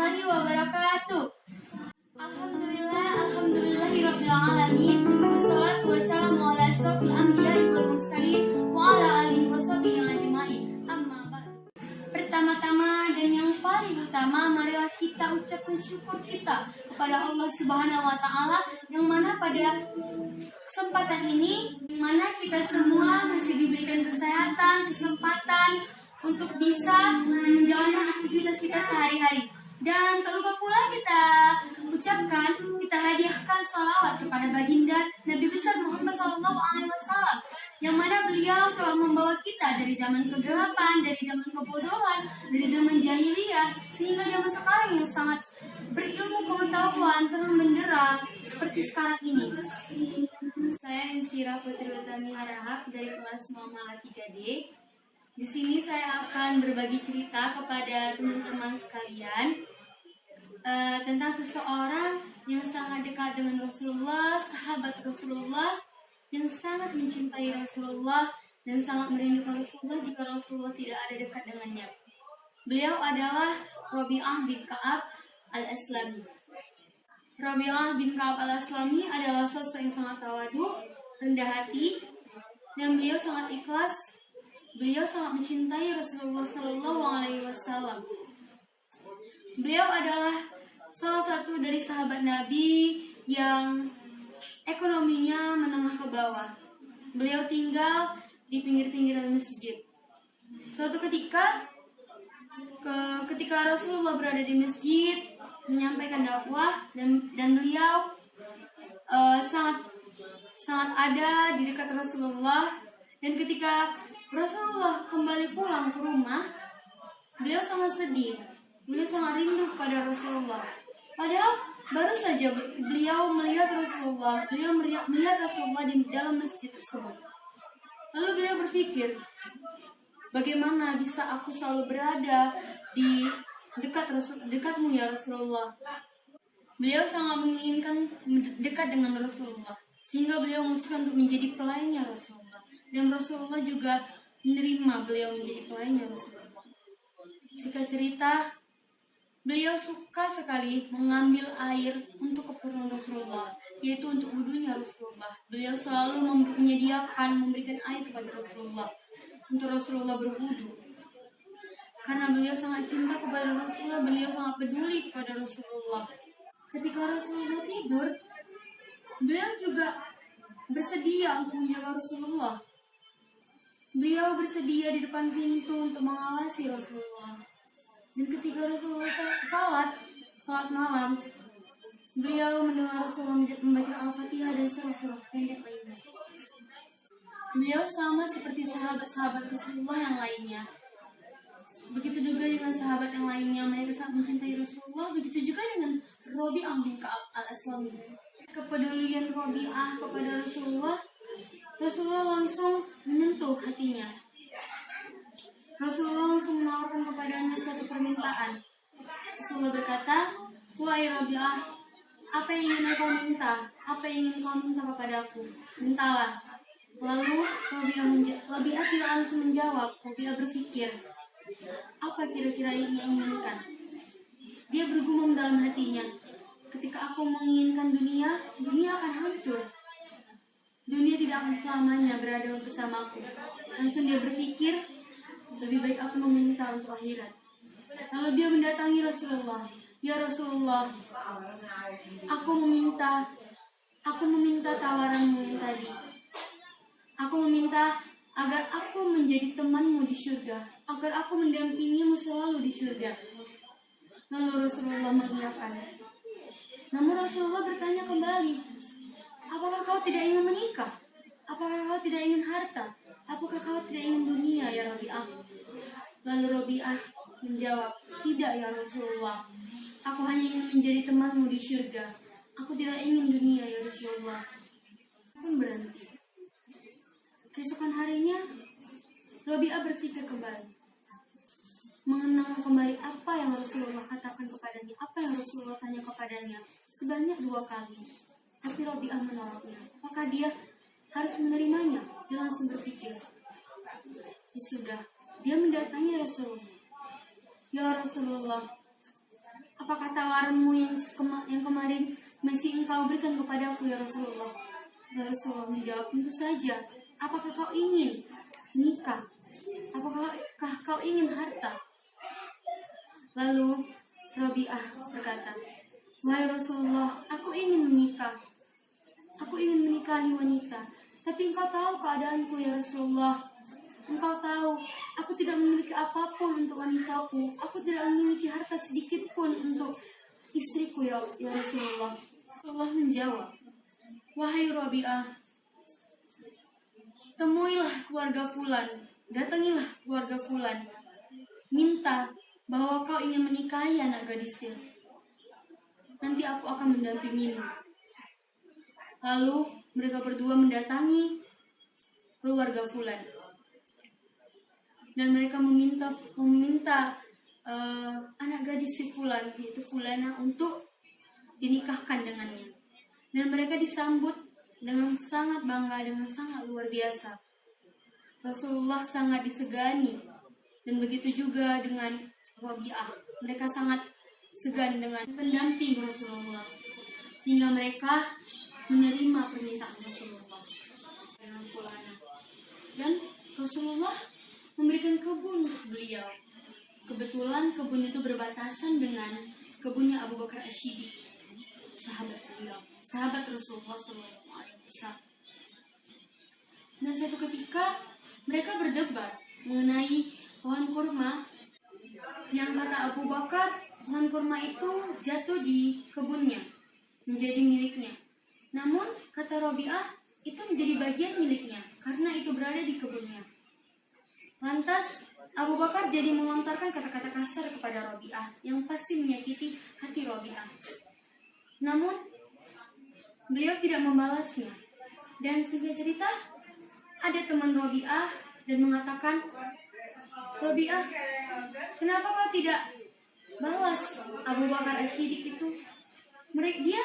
warahmatullahi wabarakatuh. Alhamdulillahirabbil alamin. Wassalatu wassalamu ala asrofil anbiya'i wal mursalin wa ala alihi washabihi ajmain. Amma ba'du. Pertama-tama dan yang paling utama, marilah kita ucapkan syukur kita kepada Allah Subhanahu wa taala yang mana pada kesempatan ini di mana kita semua masih diberikan kesehatan, kesempatan untuk bisa menjalankan aktivitas kita sehari-hari. Dan tak lupa pula kita ucapkan, kita hadiahkan salawat kepada baginda Nabi besar Muhammad SAW, yang mana beliau telah membawa kita dari zaman kegelapan, dari zaman kebodohan, dari zaman jahiliyah, sehingga zaman sekarang yang sangat berilmu pengetahuan, terus menderang seperti sekarang ini. Saya Insyira Putri Utami Harahap dari kelas Muamalah 3D. Di sini saya akan berbagi cerita kepada teman-teman sekalian tentang seseorang yang sangat dekat dengan Rasulullah, sahabat Rasulullah, yang sangat mencintai Rasulullah dan sangat merindukan Rasulullah jika Rasulullah tidak ada dekat dengannya. Beliau adalah Rabi'ah bin Ka'ab al-Aslami. Rabi'ah bin Ka'ab al-Aslami adalah sosok yang sangat tawadu, rendah hati, dan beliau sangat ikhlas. Beliau sangat mencintai Rasulullah SAW. Beliau adalah salah satu dari sahabat Nabi yang ekonominya menengah ke bawah. Beliau tinggal di pinggir-pinggiran masjid. Suatu ketika Rasulullah berada di masjid menyampaikan dakwah dan beliau sangat ada di dekat Rasulullah, dan ketika Rasulullah kembali pulang ke rumah, beliau sangat sedih. Beliau sangat rindu kepada Rasulullah. Padahal baru saja beliau melihat Rasulullah. Beliau melihat Rasulullah di dalam masjid tersebut. Lalu beliau berpikir, bagaimana bisa aku selalu berada di dekatmu ya Rasulullah. Beliau sangat menginginkan dekat dengan Rasulullah, sehingga beliau memutuskan untuk menjadi pelayannya Rasulullah. Dan Rasulullah juga menerima beliau menjadi pelayannya Rasulullah. Singkat cerita, beliau suka sekali mengambil air untuk keperluan Rasulullah, yaitu untuk wudhunya Rasulullah. Beliau selalu memberikan air kepada Rasulullah untuk Rasulullah berwudhu. Karena beliau sangat cinta kepada Rasulullah, beliau sangat peduli kepada Rasulullah. Ketika Rasulullah tidur, beliau juga bersedia untuk menjaga Rasulullah. Beliau bersedia di depan pintu untuk mengawasi Rasulullah. Dan ketika Rasulullah salat malam, beliau mendengar Rasulullah membaca Al-Fatihah dan surah-surah pendek lainnya. Beliau sama seperti sahabat-sahabat Rasulullah yang lainnya. Begitu juga dengan sahabat yang lainnya, mereka sangat mencintai Rasulullah. Begitu juga dengan Rabi'ah bin Ka'ab al-Aslami. Kepedulian Rabi'ah kepada Rasulullah langsung menyentuh hatinya. Rasulullah langsung menawarkan kepadanya suatu permintaan. Rasulullah berkata, "Wahai Rabi'ah, apa yang ingin kau minta? Apa yang ingin kau minta kepadaku? Mintalah." Lalu Rabi'ah tidak langsung menjawab. Rabi'ah berpikir, apa kira-kira yang ia inginkan? Dia bergumam dalam hatinya, ketika aku menginginkan dunia, dunia akan hancur. Dunia tidak akan selamanya berada bersamaku. Langsung dia berpikir, lebih baik aku meminta untuk akhirat. Lalu dia mendatangi Rasulullah. Ya Rasulullah, aku meminta tawaranmu yang tadi. Aku meminta agar aku menjadi temanmu di surga, agar aku mendampingimu selalu di surga. Lalu Rasulullah mengiyakan. Namun Rasulullah bertanya kembali, apakah kau tidak ingin menikah? Apakah kau tidak ingin harta? Apakah kau tidak ingin dunia ya Rabi'ah? Lalu Rabi'ah menjawab, tidak ya Rasulullah. Aku hanya ingin menjadi temanmu di surga. Aku tidak ingin dunia ya Rasulullah. Pun berhenti. Keesokan harinya, Rabi'ah berpikir kembali, mengenang kembali apa yang Rasulullah katakan kepadanya, apa yang Rasulullah tanya kepadanya sebanyak 2 kali. Tapi Rabi'ah menolaknya. Apakah dia harus menerimanya? Dia langsung berpikir, ya sudah. Dia mendatangi Rasulullah. Ya Rasulullah, apakah tawaranmu yang kemarin masih engkau berikan kepadaku ya Rasulullah? Ya Rasulullah menjawab, tentu saja. Apakah kau ingin nikah? Apakah kau ingin harta? Lalu Rabi'ah berkata, wahai Rasulullah, aku ingin menikah. Aku ingin menikahi wanita. Tapi engkau tahu keadaanku ya Rasulullah. Engkau tahu, aku tidak memiliki apapun untuk wanitaku. Aku tidak memiliki harta sedikit pun untuk istriku ya Rasulullah. Rasulullah menjawab, wahai Rabi'ah, temuilah keluarga Fulan, datangilah keluarga Fulan, minta bahwa kau ingin menikahi anak gadisnya. Nanti aku akan mendampingimu. Lalu mereka berdua mendatangi keluarga Fulan. Dan mereka meminta anak gadis si Fulan, yaitu Fulana, untuk dinikahkan dengannya. Dan mereka disambut dengan sangat bangga, dengan sangat luar biasa. Rasulullah sangat disegani, dan begitu juga dengan Rabi'ah. Mereka sangat segan dengan pendamping Rasulullah, sehingga mereka menerima permintaan Rasulullah dengan Fulana. Dan Rasulullah memberikan kebun untuk beliau. Kebetulan kebun itu berbatasan dengan kebunnya Abu Bakar As-Siddiq, sahabat beliau, sahabat Rasulullah SAW. Dan suatu ketika mereka berdebat mengenai pohon kurma, yang kata Abu Bakar pohon kurma itu jatuh di kebunnya, menjadi miliknya. Namun kata Rabi'ah, itu menjadi bagian miliknya karena itu berada di kebunnya. Lantas Abu Bakar jadi melontarkan kata-kata kasar kepada Rabi'ah yang pasti menyakiti hati Rabi'ah. Namun beliau tidak membalasnya. Dan singkat cerita, ada teman Rabi'ah dan mengatakan, Rabi'ah, kenapa kau tidak balas Abu Bakar As-Siddiq itu? Dia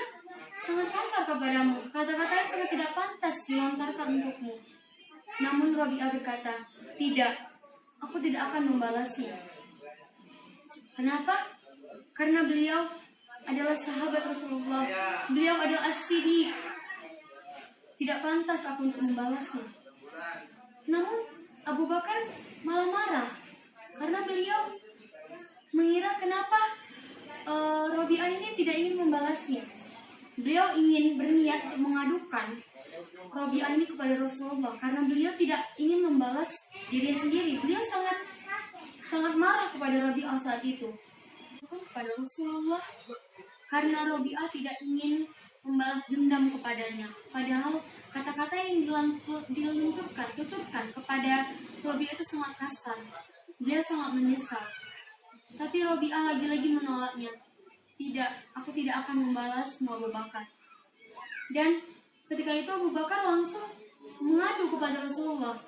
sangat kasar kepadamu, kata-katanya sangat tidak pantas dilontarkan untukmu. Namun Rabi'ah berkata, tidak, aku tidak akan membalasnya. Kenapa? Karena beliau adalah sahabat Rasulullah, beliau adalah As-Siddiq. Tidak pantas aku untuk membalasnya. Namun Abu Bakar malah marah karena beliau mengira kenapa Rabi'ah ini tidak ingin membalasnya. Beliau ingin berniat untuk mengadukan Rabi'ah ini kepada Rasulullah karena beliau tidak ingin membalas diri sendiri. Beliau sangat marah kepada Rabi'ah saat itu, kepada Rasulullah, karena Rabi'ah tidak ingin membalas dendam kepadanya. Padahal kata-kata yang tuturkan kepada Rabi'ah itu sangat kasar. Dia sangat menyesal. Tapi Rabi'ah lagi-lagi menolaknya. Tidak, aku tidak akan membalasmu Abu Bakar. Dan ketika itu Abu Bakar langsung mengadu kepada Rasulullah.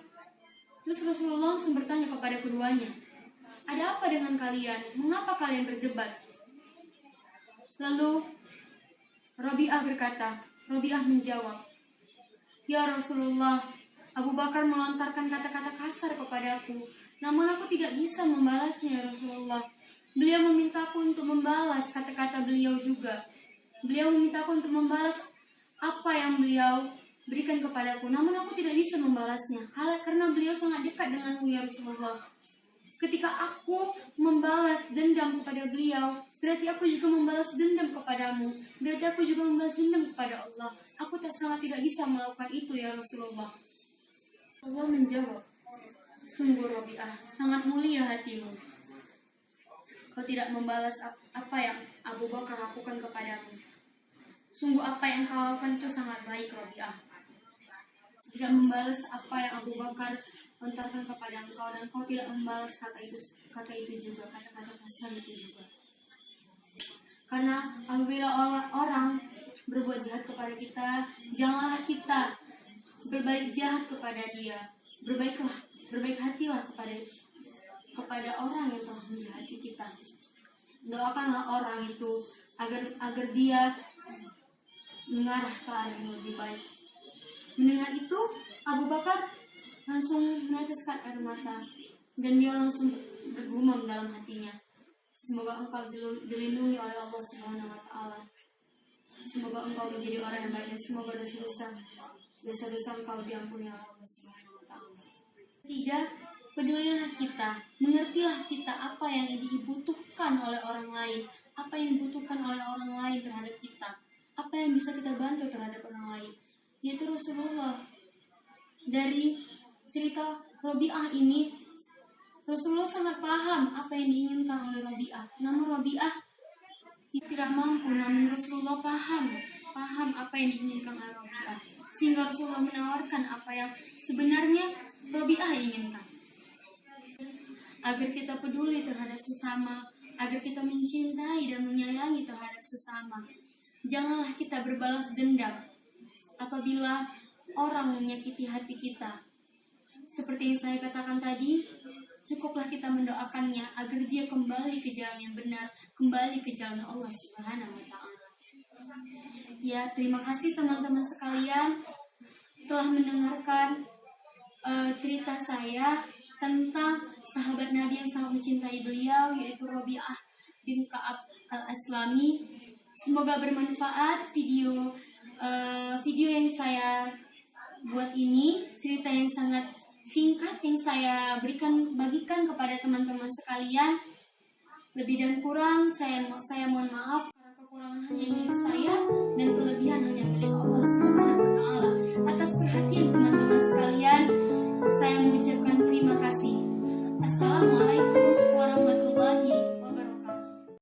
Terus Rasulullah langsung bertanya kepada keduanya, ada apa dengan kalian? Mengapa kalian berdebat? Lalu Rabi'ah berkata, Rabi'ah menjawab, ya Rasulullah, Abu Bakar melontarkan kata-kata kasar kepadaku, namun aku tidak bisa membalasnya ya Rasulullah. Beliau memintaku untuk membalas kata-kata beliau juga. Beliau memintaku untuk membalas apa yang beliau berikan kepadaku, namun aku tidak bisa membalasnya. Karena beliau sangat dekat denganku ya Rasulullah. Ketika aku membalas dendam kepada beliau, berarti aku juga membalas dendam kepadamu. Berarti aku juga membalas dendam kepada Allah. Aku sangat tidak bisa melakukan itu ya Rasulullah. Allah menjawab, sungguh Rabi'ah, sangat mulia hatimu. Kau tidak membalas apa yang Abu Bakar lakukan kepadamu. Sungguh apa yang kau lakukan itu sangat baik Rabi'ah. Tidak membalas apa yang Abu Bakar lontarkan kepada engkau, dan kau tidak membalas kata itu juga, kata-kata kasar itu juga. Karena apabila orang berbuat jahat kepada kita, janganlah kita berbaik jahat kepada dia. Berbaik hatilah kepada orang yang telah menjahati kita. Doakanlah orang itu agar dia mengarah ke arah yang lebih baik. Mendengar itu, Abu Bakar langsung meneteskan air mata dan dia langsung bergumam dalam hatinya, Semoga engkau dilindungi oleh Allah Subhanahu wa taala. Semoga engkau menjadi orang yang baik dan semoga dosa-dosa engkau diampuni oleh Allah Subhanahu wa taala. Ketiga, pedulilah kita, mengertilah kita apa yang dibutuhkan oleh orang lain, apa yang dibutuhkan oleh orang lain terhadap kita, apa yang bisa kita bantu terhadap orang lain. Yaitu Rasulullah. Dari cerita Robi'ah ini, Rasulullah sangat paham apa yang diinginkan oleh Robi'ah. Namun Robi'ah tidak mampu, namun Rasulullah paham apa yang diinginkan oleh Robi'ah. Sehingga Rasulullah menawarkan apa yang sebenarnya Robi'ah inginkan. Agar kita peduli terhadap sesama, agar kita mencintai dan menyayangi terhadap sesama. Janganlah kita berbalas dendam apabila orang menyakiti hati kita. Seperti yang saya katakan tadi, cukuplah kita mendoakannya agar dia kembali ke jalan yang benar, kembali ke jalan Allah Subhanahu wa taala. Ya, terima kasih teman-teman sekalian telah mendengarkan cerita saya tentang sahabat Nabi yang sangat mencintai beliau, yaitu Robi'ah bin Ka'ab al-Aslami. Semoga bermanfaat video yang saya buat ini, cerita yang sangat singkat yang saya bagikan kepada teman-teman sekalian. Lebih dan kurang saya mohon maaf karena kekurangan hanya milik saya.